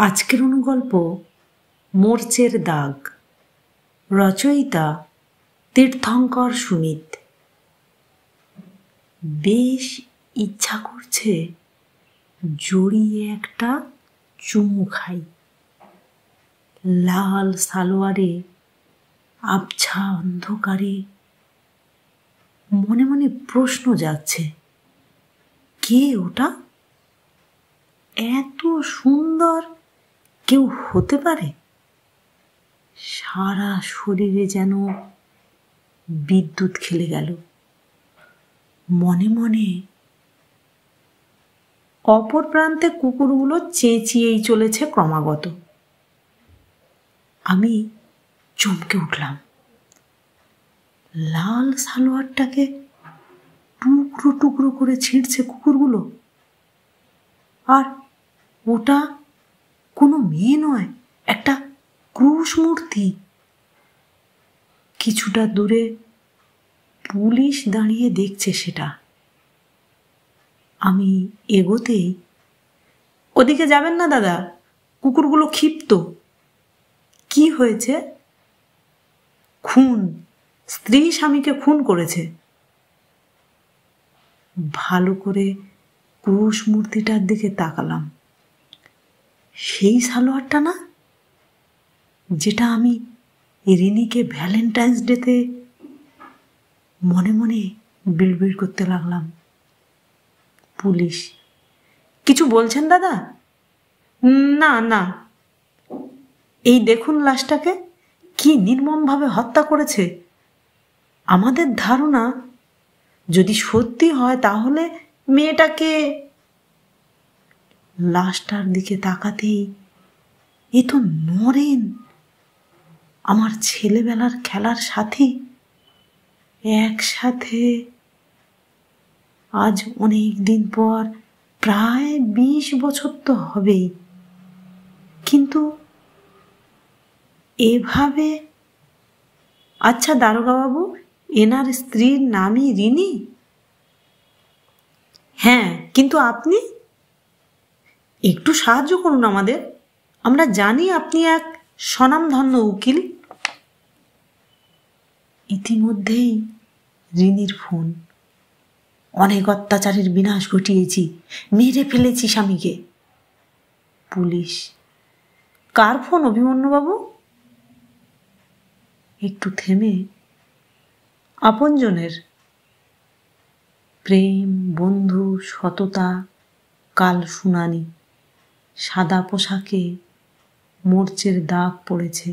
আজকের অনুগল্প মোর্চের দাগ। রচয়িতা তীর্থঙ্কর সুমিত। বেশ ইচ্ছা করছে জড়িয়ে একটা চুমু খাই। লাল সালোয়ারে আবছা অন্ধকারে মনে মনে প্রশ্ন যাচ্ছে, কে ওটা? এত সুন্দর কেউ হতে পারে? সারা শরীরে যেন বিদ্যুৎ খেলে গেল। মনে মনে অপর প্রান্তে কুকুরগুলো চেঁচিয়েই চলেছে ক্রমাগত। আমি চমকে উঠলাম। লাল সালোয়ারটাকে টুকরো টুকরো করে ছিঁড়ছে কুকুরগুলো। আর ওটা কোনো মেয়ে নয়, একটা ক্রুশ মূর্তি। কিছুটা দূরে পুলিশ দাঁড়িয়ে দেখছে সেটা। আমি এগোতেই, ওদিকে যাবেন না দাদা, কুকুরগুলো ক্ষিপ্ত। কি হয়েছে? খুন, স্ত্রী স্বামীকে খুন করেছে। ভালো করে ক্রুশ মূর্তিটার দিকে তাকালাম। সেই সালোয়ারটা না, যেটা আমি রিনিকে ভ্যালেন্টাইন্স ডেতে মনে মনে বিড়বিড় করতে লাগলাম। পুলিশ, কিছু বলছেন দাদা? না না, এই দেখুন লাশটাকে, কি নির্মমভাবে হত্যা করেছে। আমাদের ধারণা, যদি সত্যি হয় তাহলে মেয়েটাকে। লাশটার দিকে তাকাতেই, এ তো নরেন, আমার ছেলেবেলার খেলার সাথী। একসাথে আজ অনেক দিন পর, প্রায় 20 বছর তো হবেই, কিন্তু এভাবে। আচ্ছা দারোগাবাবু, এনার স্ত্রীর নামই রিনি? হ্যাঁ, কিন্তু আপনি একটু সাহায্য করুন আমাদের। আমরা জানি আপনি এক স্বনামধন্য উকিল। ইতিমধ্যেই রিনির ফোন। অনেক অত্যাচারের বিনাশ ঘটিয়েছি, মেরে ফেলেছি স্বামীকে। পুলিশ, কার ফোন অভিমন্যুবাবু? একটু থেমে, আপনজনের। প্রেম, বন্ধু, সততা, কাল শুনানি। সাদা পোশাকে মোর্চের দাগ পড়েছে।